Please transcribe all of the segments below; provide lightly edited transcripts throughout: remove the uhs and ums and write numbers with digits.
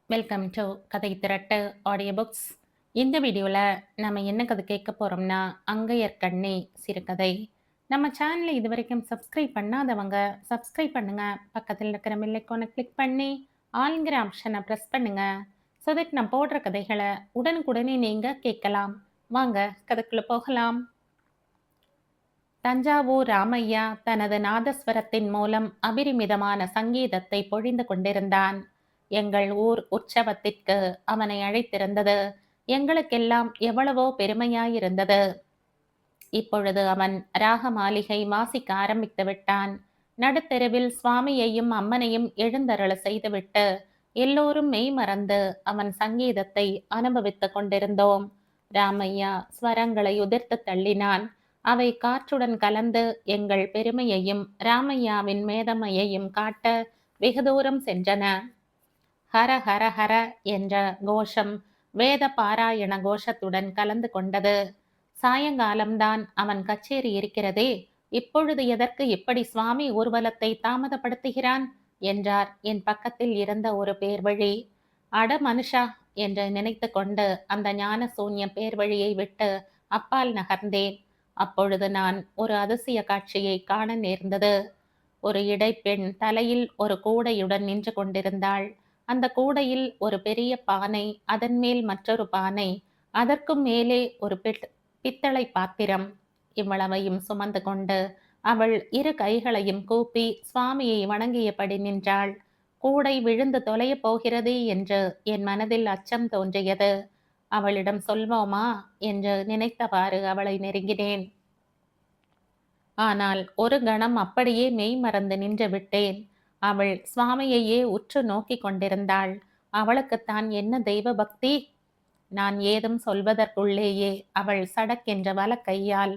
Welcome to கதை திரட்டு audio books. இந்த வீடியோவில் நம்ம என்ன கதை கேட்க போகிறோம்னா, அங்கையர் கண்ணே சிறுகதை. நம்ம சேனலை இது வரைக்கும் சப்ஸ்கிரைப் பண்ணாதவங்க சப்ஸ்கிரைப் பண்ணுங்க. பக்கத்தில் இருக்கிற பெல் ஐகானை கிளிக் பண்ணி ஆல்ங்கிற ஆப்ஷனை ப்ரெஸ் பண்ணுங்க. ஸோ தட் நான் போடுற கதைகளை உடனுக்குடனே நீங்கள் கேட்கலாம். வாங்க கதைக்குள்ளே போகலாம். தஞ்சாவூர் ராமையா தனது நாதஸ்வரத்தின் மூலம் அபரிமிதமான சங்கீதத்தை பொழிந்து கொண்டிருந்தான். எங்கள் ஊர் உற்சவத்திற்கு அவனை அழைத்திருந்தது எங்களுக்கெல்லாம் எவ்வளவோ பெருமையாயிருந்தது. இப்பொழுது அவன் ராக மாளிகை வாசிக்க ஆரம்பித்து விட்டான். நடுத்தெருவில் சுவாமியையும் அம்மனையும் எழுந்தருள செய்துவிட்டு எல்லோரும் மெய் மறந்து அவன் சங்கீதத்தை அனுபவித்துக் கொண்டிருந்தோம். ராமையா ஸ்வரங்களை உதிர்த்து தள்ளினான். அவை காற்றுடன் கலந்து எங்கள் பெருமையையும் ராமையாவின் மேதமையையும் காட்ட வெகு தூரம் சென்றன. ஹர ஹர ஹர என்ற கோஷம் வேத பாராயண கோஷத்துடன் கலந்து கொண்டது. சாயங்காலம்தான் அவன் கச்சேரி இருக்கிறதே, இப்பொழுது எதற்கு இப்படி சுவாமி ஊர்வலத்தை தாமதப்படுத்துகிறான் என்றார் என் பக்கத்தில் இருந்த ஒரு பேர்வழி. அட மனுஷா என்று நினைத்து கொண்டு அந்த ஞான சூன்ய பேர்வழியை விட்டு அப்பால் நகர்ந்தேன். அப்பொழுது நான் ஒரு அதிசய காட்சியை காண நேர்ந்தது. ஒரு இடைப்பெண் தலையில் ஒரு கூடையுடன் நின்று கொண்டிருந்தாள். அந்த கூடையில் ஒரு பெரிய பானை, அதன் மேல் மற்றொரு பானை, அதற்கும் மேலே ஒரு பித்தளை பாத்திரம். இவ்வளவையும் சுமந்து கொண்டு அவள் இரு கைகளையும் கூப்பி சுவாமியை வணங்கியபடி நின்றாள். கூடை விழுந்து தொலைய போகிறது என்று என் மனதில் அச்சம் தோன்றியது. அவளிடம் சொல்வோமா என்று நினைத்தவாறு அவளை நெருங்கினேன். ஆனால் ஒரு கணம் அப்படியே மெய் மறந்து நின்று விட்டேன். அவள் சுவாமியையே உற்று நோக்கி கொண்டிருந்தாள். அவளுக்குத்தான் என்ன தெய்வ பக்தி! நான் ஏதும் சொல்வதற்குள்ளேயே அவள் சடக்கென்ற வலக்கையால்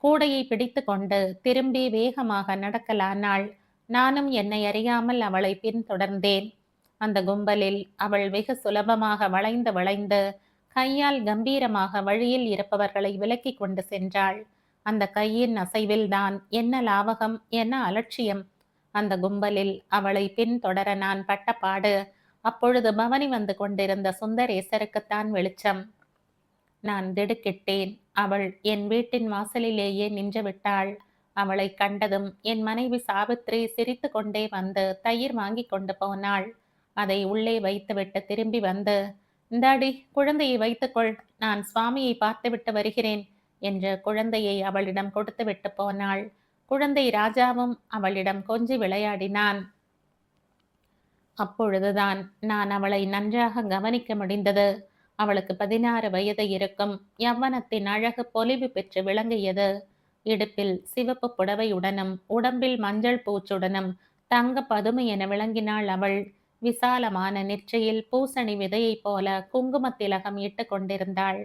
கூடையை பிடித்து கொண்டு திரும்பி வேகமாக நடக்கலானாள். நானும் என்னை அறியாமல் அவளை பின்தொடர்ந்தேன். அந்த கும்பலில் அவள் வெகு சுலபமாக வளைந்து வளைந்து கையால் கம்பீரமாக வழியில் இருப்பவர்களை விலக்கி கொண்டு சென்றாள். அந்த கையின் அசைவில்தான் என்ன லாவகம், என்ன அலட்சியம்! அந்த கும்பலில் அவளை பின்தொடர நான் பட்டப்பாடு. அப்பொழுது பவனி வந்து கொண்டிருந்த சுந்தரேசருக்குத்தான் வெளிச்சம். நான் திடுக்கிட்டேன். அவள் என் வீட்டின் வாசலிலேயே நின்று விட்டாள். அவளை கண்டதும் என் மனைவி சாவித்ரி சிரித்து கொண்டே வந்து தயிர் வாங்கி கொண்டு போனாள். அதை உள்ளே வைத்துவிட்டு திரும்பி வந்து, இந்தாடி குழந்தையை வைத்துக்கொள், நான் சுவாமியை பார்த்துவிட்டு வருகிறேன் என்று குழந்தையை அவளிடம் கொடுத்துவிட்டு போனாள். குழந்தை ராஜாவும் அவளிடம் கொஞ்சி விளையாடினான். அப்பொழுதுதான் நான் அவளை நன்றாக கவனிக்க முடிந்தது. அவளுக்கு 16 வயது இருக்கும். யவ்வனத்தின் அழகு பொலிவு பெற்று விளங்கியது. இடுப்பில் சிவப்பு புடவையுடனும் உடம்பில் மஞ்சள் பூச்சுடனும் தங்க பதுமை என விளங்கினாள் அவள். விசாலமான நெற்றியில் பூசணி விதையைப் போல குங்கும திலகம் இட்டு கொண்டிருந்தாள்.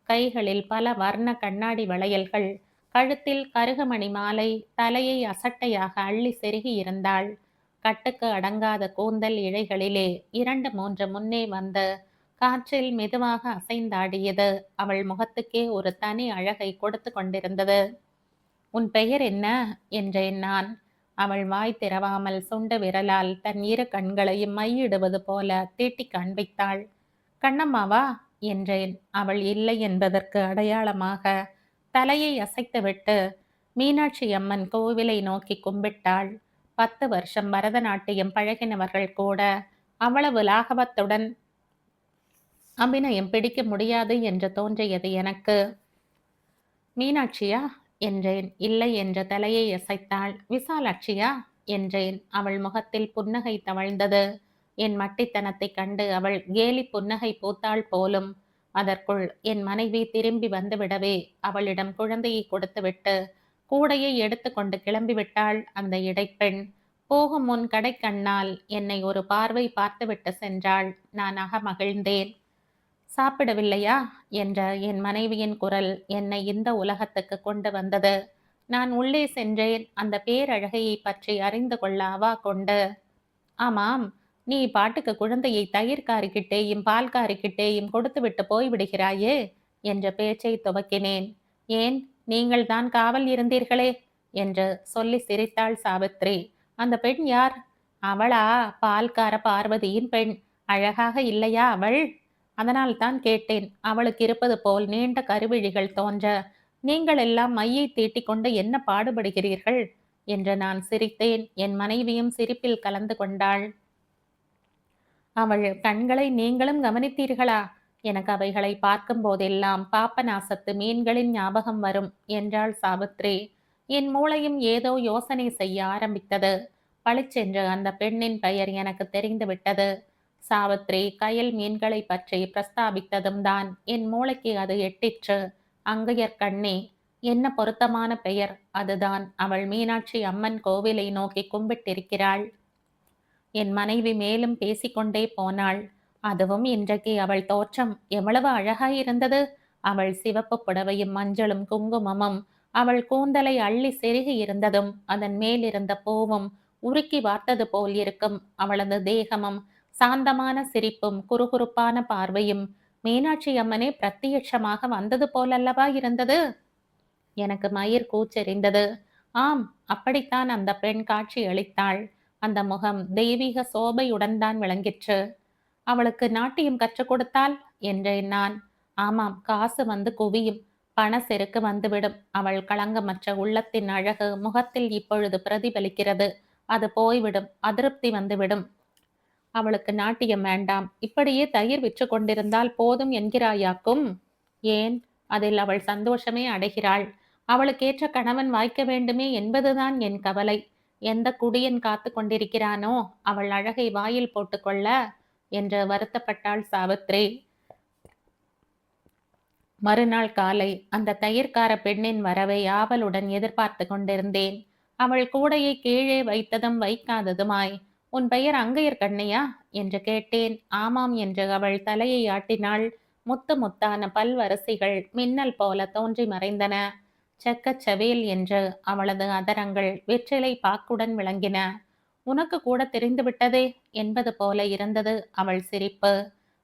கைகளில் பல வர்ண கண்ணாடி வளையல்கள், கழுத்தில் கருகமணி மாலை, தலையை அசட்டையாக அள்ளி செருகி இருந்தாள். கட்டுக்கு அடங்காத கூந்தல் இழைகளிலே 2 3 முன்னே வந்து காற்றில் மெதுவாக அசைந்தாடியது அவள் முகத்துக்கே ஒரு தனி அழகை கொடுத்து கொண்டிருந்தது. உன் பெயர் என்ன என்றேன் நான். அவள் வாய் திறவாமல் சுண்டு விரலால் தன் இரு கண்களையும் மையிடுவது போல தீட்டி காண்பித்தாள். கண்ணம்மாவா என்றேன். அவள் இல்லை என்பதற்கு அடையாளமாக தலையை அசைத்துவிட்டு மீனாட்சி அம்மன் கோவிலை நோக்கி கும்பிட்டாள். 10 வருஷம் பரதநாட்டியம் பழகினவர்கள் கூட அவ்வளவு லாகவத்துடன் அபிநயம் பிடிக்க முடியாது என்று தோன்றியது எனக்கு. மீனாட்சியா என்றேன். இல்லை என்ற தலையை அசைத்தாள். விசாலாட்சியா என்றேன். அவள் முகத்தில் புன்னகை தவழ்ந்தது. என் மட்டித்தனத்தை கண்டு அவள் கேலி புன்னகை பூத்தாள் போலும். அதற்குள் என் மனைவி திரும்பி வந்துவிடவே அவளிடம் குழந்தையை கொடுத்துவிட்டு கூடையை எடுத்து கொண்டு கிளம்பிவிட்டாள் அந்த இடைப்பெண். போகும் முன் கடைக்கண்ணால் என்னை ஒரு பார்வை பார்த்துவிட்டு சென்றாள். நான் அகமகிழ்ந்தேன். சாப்பிடவில்லையா என்ற என் மனைவியின் குரல் என்னை இந்த உலகத்துக்கு கொண்டு வந்தது. நான் உள்ளே சென்றேன். அந்த பேரழகையை பற்றி அறிந்து கொள்ள அவா கொண்டு. ஆமாம், நீ பாட்டுக்கு குழந்தையை தயிர்காரிக்கிட்டேயும் பால்காரிக்கிட்டேயும் கொடுத்துவிட்டு போய்விடுகிறாயே என்ற பேச்சை துவக்கினேன். ஏன், நீங்கள் தான் காவல் இருந்தீர்களே என்று சொல்லி சிரித்தாள் சாவித்ரி. அந்த பெண் யார்? அவளா? பால்கார பார்வதியின் பெண். அழகாக இல்லையா அவள்? அதனால் தான் கேட்டேன். அவளுக்கு இருப்பது போல் நீண்ட கருவிழிகள் தோன்ற, நீங்கள் எல்லாம் மையை தீட்டிக்கொண்டு என்ன பாடுபடுகிறீர்கள் என்று நான் சிரித்தேன். என் மனைவியும் சிரிப்பில் கலந்து கொண்டாள். அவள் கண்களை நீங்களும் கவனித்தீர்களா? எனக்கு அவைகளை பார்க்கும் போதெல்லாம் பாப்பநாசத்து மீன்களின் ஞாபகம் வரும் என்றாள் சாவித்ரி. என் மூளையும் ஏதோ யோசனை செய்ய ஆரம்பித்தது. பளிச்சென்று அந்த பெண்ணின் பெயர் எனக்கு தெரிந்து விட்டது. சாவித்ரி கயல் மீன்களை பற்றி பிரஸ்தாபித்ததும் தான் என் மூளைக்கு அது எட்டிற்று. அங்கையர் கண்ணே, என்ன பொருத்தமான பெயர்! அதுதான். அவள் மீனாட்சி அம்மன் கோவிலை நோக்கி கும்பிட்டிருக்கிறாள். என் மனைவி மேலும் பேசிக்கொண்டே போனாள். அதுவும் இன்றைக்கு அவள் தோற்றம் எவ்வளவு அழகாயிருந்தது! அவள் சிவப்பு புடவையும் மஞ்சளும் குங்குமமும், அவள் கூந்தலை அள்ளி செருகி இருந்ததும், அதன் மேலிருந்த பூவும் உருக்கி வார்த்தது போல் இருக்கும் அவளது தேகமும், சாந்தமான சிரிப்பும் குறுகுறுப்பான பார்வையும் மீனாட்சி அம்மனே பிரத்யட்சமாக வந்தது போலல்லவா இருந்தது. எனக்கு மயிர் கூச்செறிந்தது. ஆம், அப்படித்தான் அந்த பெண் காட்சி அளித்தாள். அந்த முகம் தெய்வீக சோபையுடன் தான் விளங்கிற்று. அவளுக்கு நாட்டியம் கற்றுக் கொடுத்தாள் என்றேன் நான். ஆமாம், காசு வந்து குவியும், பண செருக்கு வந்துவிடும். அவள் களங்கமற்ற உள்ளத்தின் அழகு முகத்தில் இப்பொழுது பிரதிபலிக்கிறது. அது போய்விடும், அதிருப்தி வந்துவிடும். அவளுக்கு நாட்டியம் வேண்டாம், இப்படியே தயிர் விற்று கொண்டிருந்தால் போதும் என்கிறாயாக்கும்? ஏன், அதில் அவள் சந்தோஷமே அடைகிறாள். அவளுக்கேற்ற கணவன் வாய்க்க வேண்டுமே என்பதுதான் என் கவலை. எந்த குடியன் காத்து கொண்டிருக்கிறானோ அவள் அழகை வாயில் போட்டுக்கொள்ள என்று வருத்தப்பட்டாள் சாவித்ரி. மறுநாள் காலை அந்த தயிர்கார பெண்ணின் வரவை ஆவலுடன் எதிர்பார்த்து கொண்டிருந்தேன். அவள் கூடையை கீழே வைத்ததும் வைக்காததுமாய், உன் பெயர் அங்கையர் கண்ணையா என்று கேட்டேன். ஆமாம் என்று அவள் தலையை ஆட்டினாள். முத்து முத்தான பல்வரிசைகள் மின்னல் போல தோன்றி மறைந்தன. செக்கச்செவேல் என்று அவளது அதரங்கள் வெற்றிலை பாக்குடன் விளங்கின. உனக்கு கூட தெரிந்துவிட்டதே என்பது போல இருந்தது அவள் சிரிப்பு.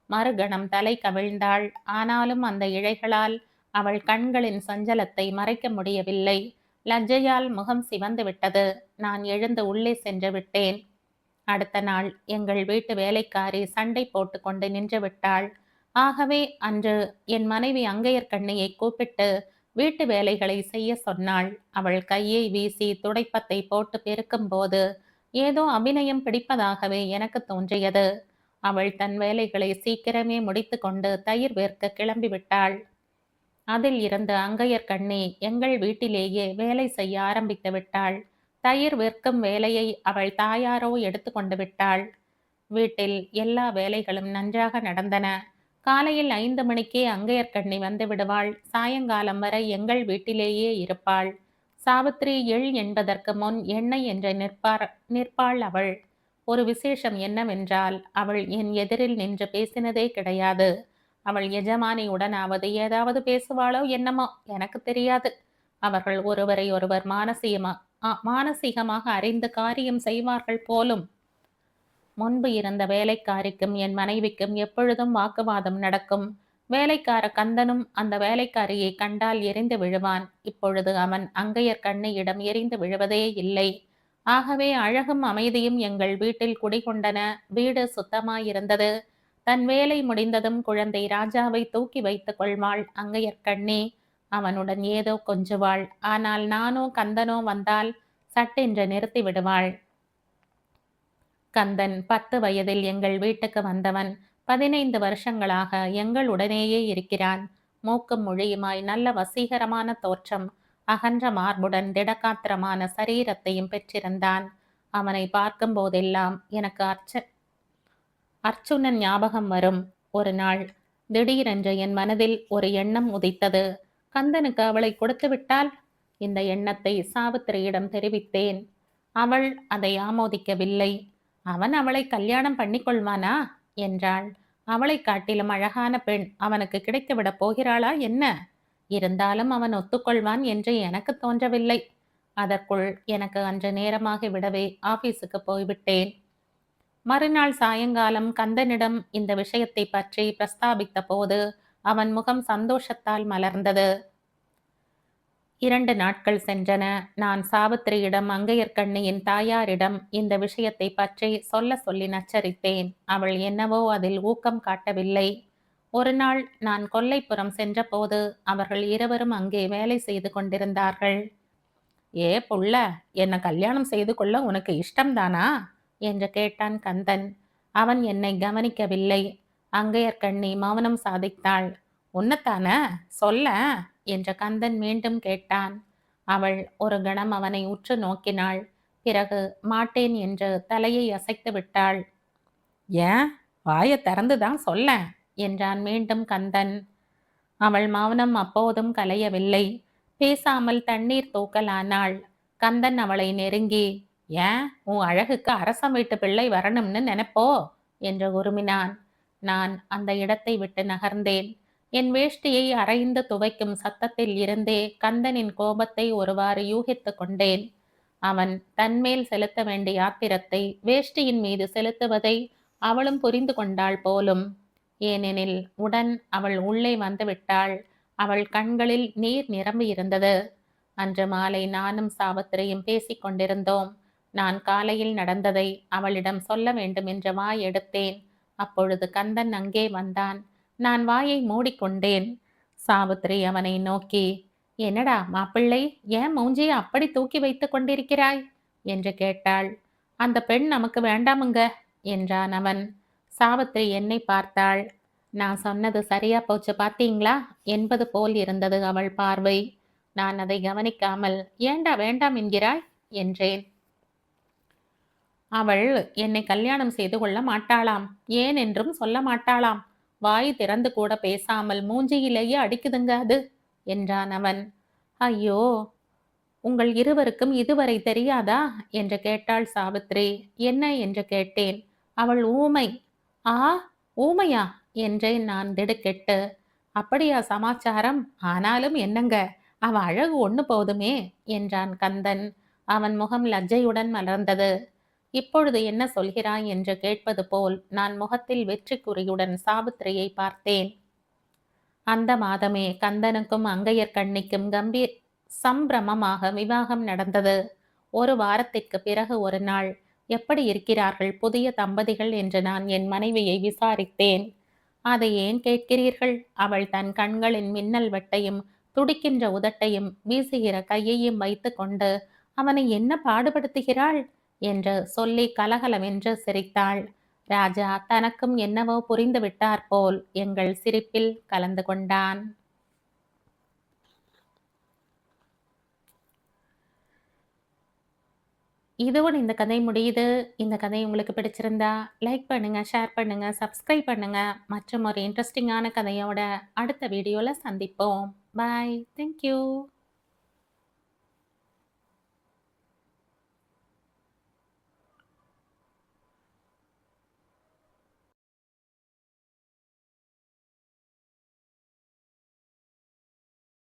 மறுகணம் தலை கவிழ்ந்தாள். ஆனாலும் அந்த இழைகளால் அவள் கண்களின் சஞ்சலத்தை மறைக்க முடியவில்லை. லஜ்ஜையால் முகம் சிவந்து விட்டது. நான் எழுந்து உள்ளே சென்று விட்டேன். அடுத்த நாள் எங்கள் வீட்டு வேலைக்காரி சண்டை போட்டு கொண்டு நின்று விட்டாள். ஆகவே அன்று என் மனைவி அங்கையர் கண்ணியை கூப்பிட்டு வீட்டு வேலைகளை செய்ய சொன்னாள். அவள் கையை வீசி துடைப்பத்தை போட்டு பெருக்கும் போது ஏதோ அபிநயம் பிடிப்பதாகவே எனக்கு தோன்றியது. அவள் தன் வேலைகளை சீக்கிரமே முடித்து கொண்டு தயிர் வேர்க்க கிளம்பிவிட்டாள். அதில் இருந்து அங்கையர் கண்ணி எங்கள் வீட்டிலேயே வேலை செய்ய ஆரம்பித்து விட்டாள். தயிர் விற்கும் வேலையை அவள் தாயாரோ எடுத்து கொண்டு விட்டாள். வீட்டில் எல்லா வேலைகளும் நன்றாக நடந்தன. காலையில் 5 மணிக்கே அங்கையர் கண்ணி வந்து விடுவாள். சாயங்காலம் வரை எங்கள் வீட்டிலேயே இருப்பாள். சாவித்ரி எள் என்பதற்கு முன் எண்ணெய் என்று நிற்பாள் அவள். ஒரு விசேஷம் என்னவென்றால், அவள் என் எதிரில் நின்று பேசினதே கிடையாது. அவள் எஜமானியுடனாவது ஏதாவது பேசுவாளோ என்னமோ எனக்கு தெரியாது. அவர்கள் ஒருவரை ஒருவர் மானசீகமாக அறிந்து காரியம் செய்வார்கள் போலும். முன்பு இருந்த வேலைக்காரிக்கும் என் மனைவிக்கும் எப்பொழுதும் வாக்குவாதம் நடக்கும். வேலைக்கார கந்தனும் அந்த வேலைக்காரியை கண்டால் எரிந்து விழுவான். இப்பொழுது அவன் அங்கையர் கண்ணியிடம் எரிந்து விழுவதே இல்லை. ஆகவே அழகும் அமைதியும் எங்கள் வீட்டில் குடிகொண்டன. வீடு சுத்தமாயிருந்தது. தன் வேலை முடிந்ததும் குழந்தை ராஜாவை தூக்கி வைத்துக் கொள்வாள் அங்கையர் கண்ணி. அவனுடன் ஏதோ கொஞ்சுவாள். ஆனால் நானோ கந்தனோ வந்தால் சட்டென்று நிறுத்தி விடுவாள். கந்தன் 10 வயதில் எங்கள் வீட்டுக்கு வந்தவன். 15 வருஷங்களாக எங்களுடனேயே இருக்கிறான். மூக்கும் மொழியுமாய் நல்ல வசீகரமான தோற்றம், அகன்ற மார்புடன் திடகாத்திரமான சரீரத்தையும் பெற்றிருந்தான். அவனை பார்க்கும் போதெல்லாம் எனக்கு அர்ச்சுனன் ஞாபகம் வரும். ஒரு நாள் திடீரென்று என் மனதில் ஒரு எண்ணம் உதித்தது. கந்தனுக்கு அவளை கொடுத்து விட்டால்? இந்த எண்ணத்தை சாவித்திரியிடம் தெரிவித்தேன். அவள் அதை ஆமோதிக்கவில்லை. அவன் அவளை கல்யாணம் பண்ணிக்கொள்வானா என்றாள். அவளை காட்டிலும் அழகான பெண் அவனுக்கு கிடைத்துவிடப் போகிறாளா என்ன? இருந்தாலும் அவன் ஒத்துக்கொள்வான் என்று எனக்கு தோன்றவில்லை. அதற்குள் எனக்கு அன்று நேரமாகி விடவே ஆபீஸுக்கு போய்விட்டேன். மறுநாள் சாயங்காலம் கந்தனிடம் இந்த விஷயத்தை பற்றி பிரஸ்தாபித்த போது அவன் முகம் சந்தோஷத்தால் மலர்ந்தது. 2 நாட்கள் சென்றன. நான் சாவித்திரியிடம், அங்கையர்க்கண்ணியின் தாயாரிடம் இந்த விஷயத்தைப் பற்றி சொல்லி நச்சரித்தேன். அவள் என்னவோ அதில் ஊக்கம் காட்டவில்லை. ஒரு நாள் நான் கொல்லைப்புறம் சென்றபோது அவர்கள் இருவரும் அங்கே வேலை செய்து கொண்டிருந்தார்கள். "ஏ புள்ள, என்ன கல்யாணம் செய்து கொள்ள உனக்கு இஷ்டம்தானா?" என்று கேட்டான் கந்தன். அவன் என்னை கவனிக்கவில்லை. அங்கையர்க்கண்ணி மௌனம் சாதித்தாள். "உன்னத்தான சொல்லேன்" என்ற கந்தன் மீண்டும் கேட்டான். அவள் ஒரு கணம் அவனை உற்று நோக்கினாள். பிறகு மாட்டேன் என்று தலையை அசைத்து விட்டாள். "ஏன், வாயைத் திறந்துதான் சொல்லேன்" என்றான் மீண்டும் கந்தன். அவள் மௌனம் அப்போதும் கலையவில்லை. பேசாமல் தண்ணீர் தூக்கலானாள். கந்தன் அவளை நெருங்கி, "ஏன், உன் அழகுக்கு அரசன் வீட்டு பிள்ளை வரணும்னு நினைப்போ?" என்று உருமினான். நான் அந்த இடத்தை விட்டு நகர்ந்தேன். என் வேஷ்டியை அரைந்து துவைக்கும் சத்தத்தில் இருந்தே கந்தனின் கோபத்தை ஒருவாறு யூகித்து கொண்டேன். அவன் தன்மேல் செலுத்த வேண்டிய ஆத்திரத்தை வேஷ்டியின் மீது செலுத்துவதை அவளும் புரிந்து கொண்டாள் போலும். ஏனெனில் உடன் அவள் உள்ளே வந்துவிட்டாள். அவள் கண்களில் நீர் நிரம்பியிருந்தது. அன்று மாலை நானும் சாவித்திரியும் பேசிக் கொண்டிருந்தோம். நான் காலையில் நடந்ததை அவளிடம் சொல்ல வேண்டும் என்ற வாய் எடுத்தேன். அப்பொழுது கந்தன் அங்கே வந்தான். நான் வாயை மூடிக்கொண்டேன். சாவித்திரி அவனை நோக்கி, "என்னடா மாப்பிள்ளை, ஏன் மூஞ்சியை அப்படி தூக்கி வைத்துக் கொண்டிருக்கிறாய்?" என்று கேட்டாள். "அந்த பெண் நமக்கு வேண்டாமுங்க" என்றான் அவன். சாவித்திரி என்னை பார்த்தாள். "நான் சொன்னது சரியா போச்சு பாத்தீங்களா" என்பது போல் இருந்தது அவள் பார்வை. நான் அதை கவனிக்காமல், "ஏண்டா வேண்டாம் என்கிறாய்?" என்றேன். "அவள் என்னை கல்யாணம் செய்து கொள்ள மாட்டாளாம். ஏன் என்றும் சொல்ல மாட்டாளாம். வாய் திறந்து கூட பேசாமல் மூஞ்சியிலேயே அடிக்குதுங்க அது" என்றான் அவன். "ஐயோ, உங்கள் இருவருக்கும் இதுவரை தெரியாதா?" என்று கேட்டாள் சாவித்திரி. "என்ன?" என்று கேட்டேன். "அவள் ஊமை." "ஆ, ஊமையா?" என்றேன் நான் திடுக்கிட்டு. "அப்படியா சமாச்சாரம்? ஆனாலும் என்னங்க, அவ அழகு ஒண்ணு போதுமே" என்றான் கந்தன். அவன் முகம் லஜ்ஜையுடன் மலர்ந்தது. "இப்பொழுது என்ன சொல்கிறாய்?" என்று கேட்பது போல் நான் முகத்தில் வெற்றி குறியுடன் சாவித்திரியை பார்த்தேன். அந்த மாதமே கந்தனுக்கும் அங்கையர்க்கண்ணிக்கும் சம்பிரமமாக விவாகம் நடந்தது. ஒரு வாரத்திற்கு பிறகு ஒரு நாள், "எப்படி இருக்கிறார்கள் புதிய தம்பதிகள்?" என்று நான் என் மனைவியை விசாரித்தேன். "அதை ஏன் கேட்கிறீர்கள்?" அவள் தன் கண்களின் மின்னல் வெட்டையும் துடிக்கின்ற உதட்டையும் வீசுகிற கையையும் வைத்து கொண்டு, "அவனை என்ன பாடுபடுத்துகிறாள்?" என்று சொல்லி கலகலவென்று சிரித்தாள். ராஜா தனக்கும் என்னவோ புரிந்து விட்டாற்போல் எங்கள் சிரிப்பில் கலந்து கொண்டான். இதோடு இந்த கதை முடியுது. இந்த கதை உங்களுக்கு பிடிச்சிருந்தா லைக் பண்ணுங்க, ஷேர் பண்ணுங்க, சப்ஸ்கிரைப் பண்ணுங்க. மற்றும் ஒரு இன்ட்ரெஸ்டிங்கான கதையோட அடுத்த வீடியோல சந்திப்போம். பாய். Thank you.